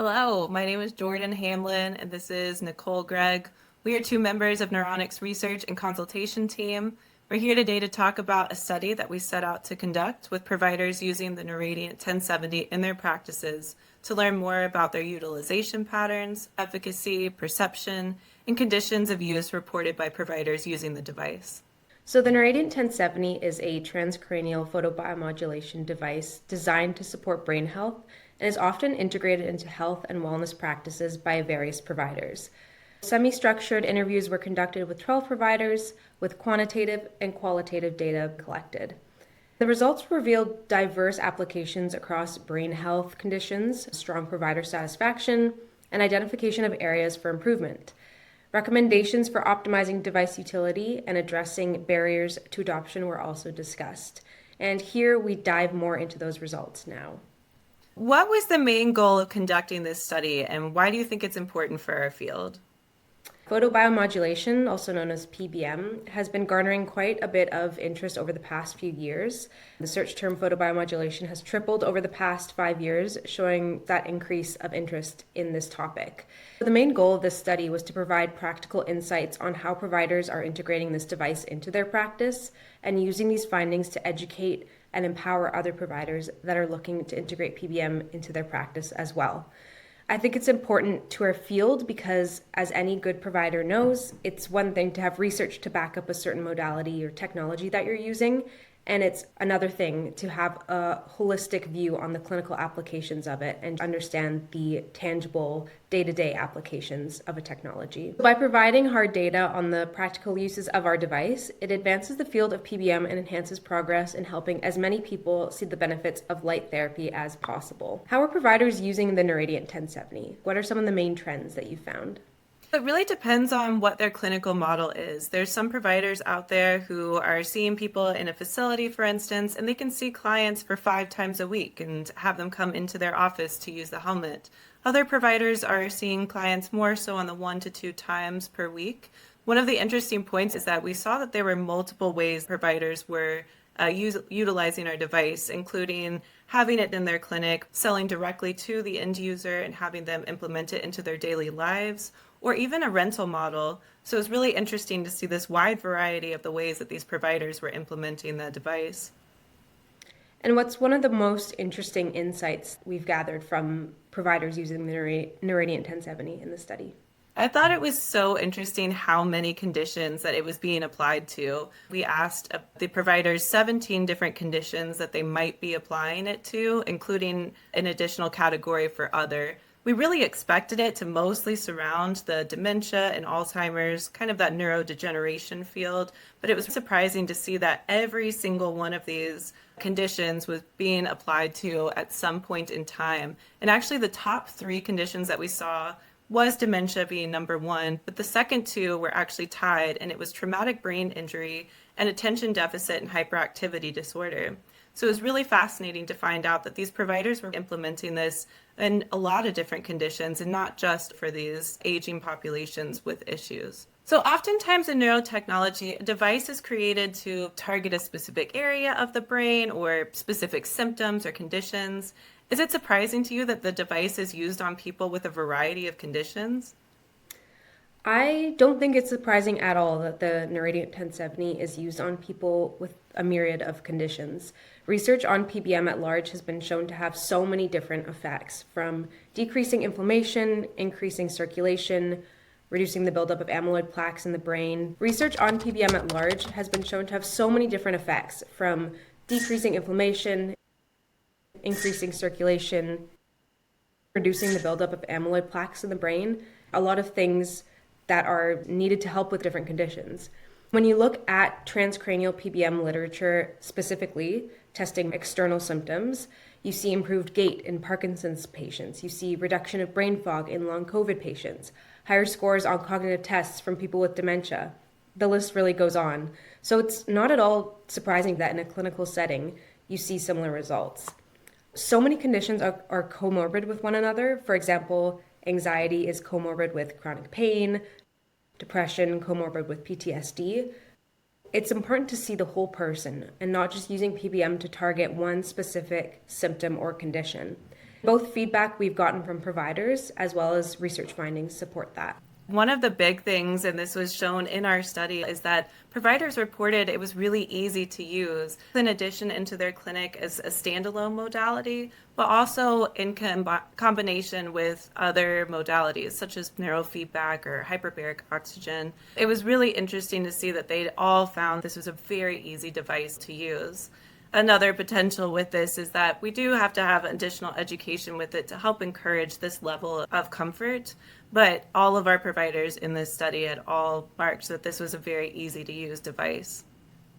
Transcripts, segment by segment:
Hello, my name is Jordan Hamlin, and this is Nicole Gregg. We are two members of Neuronics research and consultation team. We're here today to talk about a study that we set out to conduct with providers using the Neuradiant 1070 in their practices to learn more about their utilization patterns, efficacy, perception, and conditions of use reported by providers using the device. So the Neuradiant 1070 is a transcranial photobiomodulation device designed to support brain health and is often integrated into health and wellness practices by various providers. Semi-structured interviews were conducted with 12 providers with quantitative and qualitative data collected. The results revealed diverse applications across brain health conditions, strong provider satisfaction, and identification of areas for improvement. Recommendations for optimizing device utility and addressing barriers to adoption were also discussed. And here we dive more into those results now. What was the main goal of conducting this study, and why do you think it's important for our field? Photobiomodulation, also known as PBM, has been garnering quite a bit of interest over the past few years. The search term photobiomodulation has tripled over the past 5 years, showing that increase of interest in this topic. The main goal of this study was to provide practical insights on how providers are integrating this device into their practice and using these findings to educate and empower other providers that are looking to integrate PBM into their practice as well. I think it's important to our field because, as any good provider knows, it's one thing to have research to back up a certain modality or technology that you're using, and it's another thing to have a holistic view on the clinical applications of it and understand the tangible day-to-day applications of a technology. By providing hard data on the practical uses of our device, it advances the field of PBM and enhances progress in helping as many people see the benefits of light therapy as possible. How are providers using the Neuradiant 1070? What are some of the main trends that you found? It really depends on what their clinical model is. There's some providers out there who are seeing people in a facility, for instance, and they can see clients for 5 times a week and have them come into their office to use the helmet. Other providers are seeing clients more so on the 1 to 2 times per week. One of the interesting points is that we saw that there were multiple ways providers were utilizing our device, including having it in their clinic, selling directly to the end user and having them implement it into their daily lives, or even a rental model. So it's really interesting to see this wide variety of the ways that these providers were implementing the device. And what's one of the most interesting insights we've gathered from providers using the Neuradiant 1070 in the study? I thought it was so interesting how many conditions that it was being applied to. We asked the providers 17 different conditions that they might be applying it to, including an additional category for other. We really expected it to mostly surround the dementia and Alzheimer's, kind of that neurodegeneration field, but it was surprising to see that every single one of these conditions was being applied to at some point in time. And actually the top 3 conditions that we saw was dementia being number 1, but the second 2 were actually tied, and it was traumatic brain injury and attention deficit and hyperactivity disorder. So it was really fascinating to find out that these providers were implementing this in a lot of different conditions and not just for these aging populations with issues. So oftentimes in neurotechnology, a device is created to target a specific area of the brain or specific symptoms or conditions. Is it surprising to you that the device is used on people with a variety of conditions? I don't think it's surprising at all that the Neuradiant 1070 is used on people with a myriad of conditions. Research on PBM at large has been shown to have so many different effects, from decreasing inflammation, increasing circulation, reducing the buildup of amyloid plaques in the brain. Research on PBM at large has been shown to have so many different effects, from decreasing inflammation, increasing circulation, reducing the buildup of amyloid plaques in the brain, a lot of things that are needed to help with different conditions. When you look at transcranial PBM literature specifically, testing external symptoms, you see improved gait in Parkinson's patients. You see reduction of brain fog in long COVID patients, higher scores on cognitive tests from people with dementia. The list really goes on. So it's not at all surprising that in a clinical setting, you see similar results. So many conditions are comorbid with one another. For example, anxiety is comorbid with chronic pain, depression comorbid with PTSD. It's important to see the whole person and not just using PBM to target one specific symptom or condition. Both feedback we've gotten from providers as well as research findings support that. One of the big things, and this was shown in our study, is that providers reported it was really easy to use, in addition into their clinic as a standalone modality, but also in combination with other modalities such as neurofeedback or hyperbaric oxygen. It was really interesting to see that they all found this was a very easy device to use. Another potential with this is that we do have to have additional education with it to help encourage this level of comfort, but all of our providers in this study had all marked that this was a very easy to use device.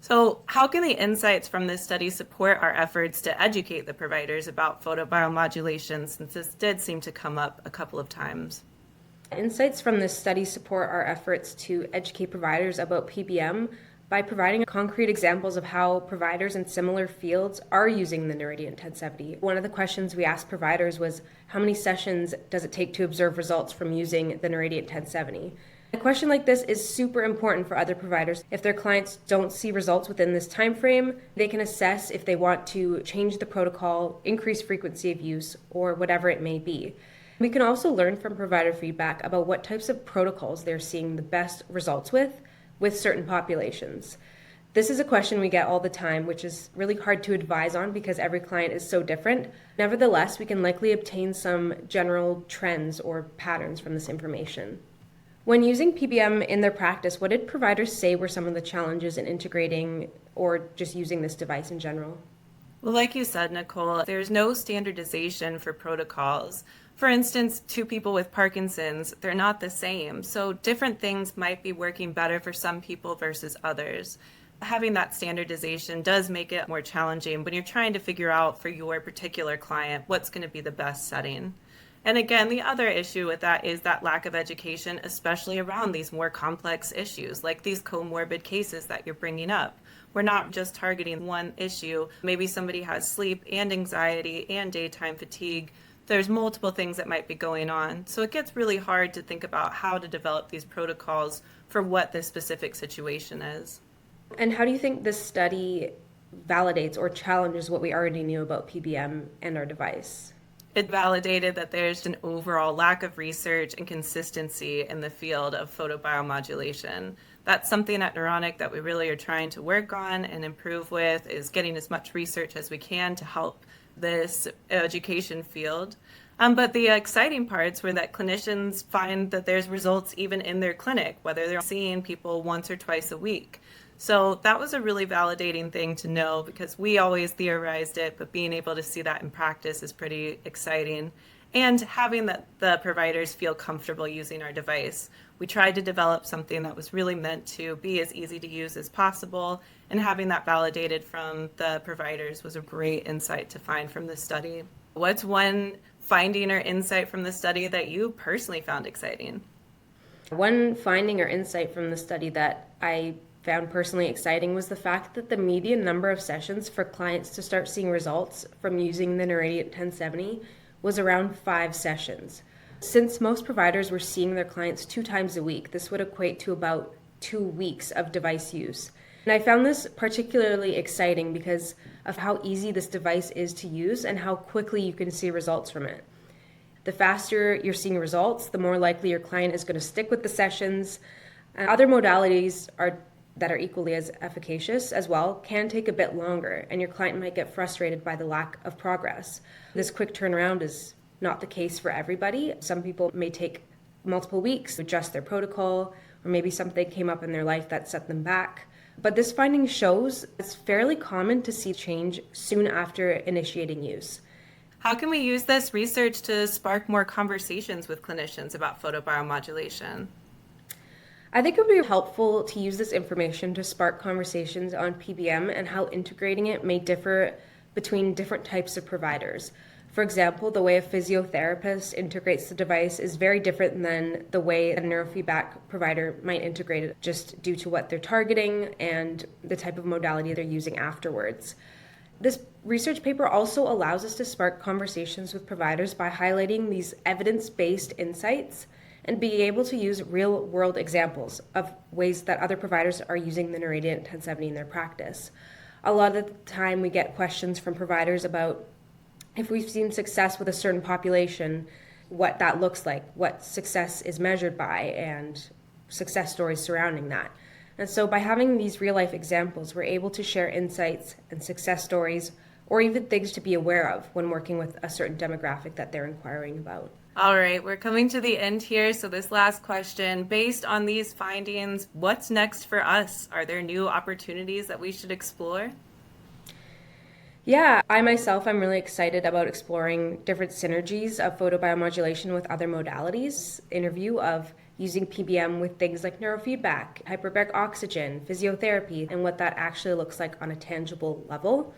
So how can the insights from this study support our efforts to educate the providers about photobiomodulation, since this did seem to come up a couple of times? Insights from this study support our efforts to educate providers about PBM by providing concrete examples of how providers in similar fields are using the Neuradiant 1070. One of the questions we asked providers was, how many sessions does it take to observe results from using the Neuradiant 1070? A question like this is super important for other providers. If their clients don't see results within this time frame, they can assess if they want to change the protocol, increase frequency of use, or whatever it may be. We can also learn from provider feedback about what types of protocols they're seeing the best results with certain populations. This is a question we get all the time, which is really hard to advise on because every client is so different. Nevertheless, we can likely obtain some general trends or patterns from this information. When using PBM in their practice, what did providers say were some of the challenges in integrating or just using this device in general? Well, like you said, Nicole, there's no standardization for protocols. For instance, two people with Parkinson's, they're not the same. So different things might be working better for some people versus others. Having that standardization does make it more challenging when you're trying to figure out for your particular client what's going to be the best setting. And again, the other issue with that is that lack of education, especially around these more complex issues, like these comorbid cases that you're bringing up. We're not just targeting one issue. Maybe somebody has sleep and anxiety and daytime fatigue. There's multiple things that might be going on. So it gets really hard to think about how to develop these protocols for what this specific situation is. And how do you think this study validates or challenges what we already knew about PBM and our device? It validated that there's an overall lack of research and consistency in the field of photobiomodulation. That's something at Neuronic that we really are trying to work on and improve with, is getting as much research as we can to help this education field. But the exciting parts were that clinicians find that there's results even in their clinic, whether they're seeing people once or twice a week. So that was a really validating thing to know because we always theorized it, but being able to see that in practice is pretty exciting. And having the providers feel comfortable using our device. We tried to develop something that was really meant to be as easy to use as possible, and having that validated from the providers was a great insight to find from this study. What's one finding or insight from the study that you personally found exciting? One finding or insight from the study that I found personally exciting was the fact that the median number of sessions for clients to start seeing results from using the Neuradiant 1070 was around 5 sessions. Since most providers were seeing their clients 2 times a week, this would equate to about 2 weeks of device use. And I found this particularly exciting because of how easy this device is to use and how quickly you can see results from it. The faster you're seeing results, the more likely your client is going to stick with the sessions. Other modalities that are equally as efficacious as well can take a bit longer, and your client might get frustrated by the lack of progress. This quick turnaround is not the case for everybody. Some people may take multiple weeks to adjust their protocol, or maybe something came up in their life that set them back. But this finding shows it's fairly common to see change soon after initiating use. How can we use this research to spark more conversations with clinicians about photobiomodulation? I think it would be helpful to use this information to spark conversations on PBM and how integrating it may differ between different types of providers. For example, the way a physiotherapist integrates the device is very different than the way a neurofeedback provider might integrate it, just due to what they're targeting and the type of modality they're using afterwards. This research paper also allows us to spark conversations with providers by highlighting these evidence-based insights and being able to use real-world examples of ways that other providers are using the Neuradiant 1070 in their practice. A lot of the time we get questions from providers about if we've seen success with a certain population, what that looks like, what success is measured by, and success stories surrounding that. And so by having these real life examples, we're able to share insights and success stories, or even things to be aware of when working with a certain demographic that they're inquiring about. All right, we're coming to the end here. So this last question, based on these findings, what's next for us? Are there new opportunities that we should explore? Yeah, I myself, I'm really excited about exploring different synergies of photobiomodulation with other modalities. Interview of using PBM with things like neurofeedback, hyperbaric oxygen, physiotherapy, and what that actually looks like on a tangible level.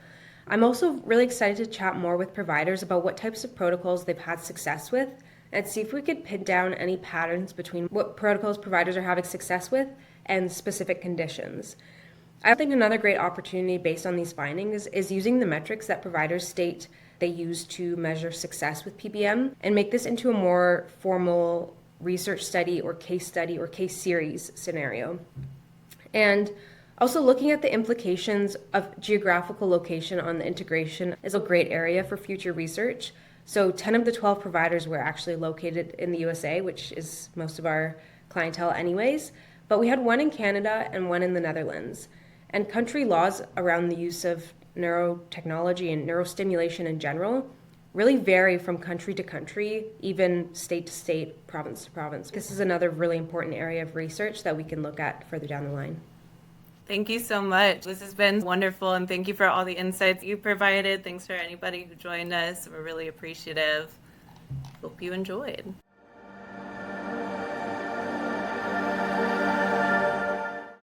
I'm also really excited to chat more with providers about what types of protocols they've had success with and see if we could pin down any patterns between what protocols providers are having success with and specific conditions. I think another great opportunity based on these findings is using the metrics that providers state they use to measure success with PBM and make this into a more formal research study or case series scenario. And also looking at the implications of geographical location on the integration is a great area for future research. So 10 of the 12 providers were actually located in the USA, which is most of our clientele anyways, but we had one in Canada and one in the Netherlands. And country laws around the use of neurotechnology and neurostimulation in general really vary from country to country, even state to state, province to province. This is another really important area of research that we can look at further down the line. Thank you so much. This has been wonderful, and thank you for all the insights you provided. Thanks for anybody who joined us. We're really appreciative. Hope you enjoyed.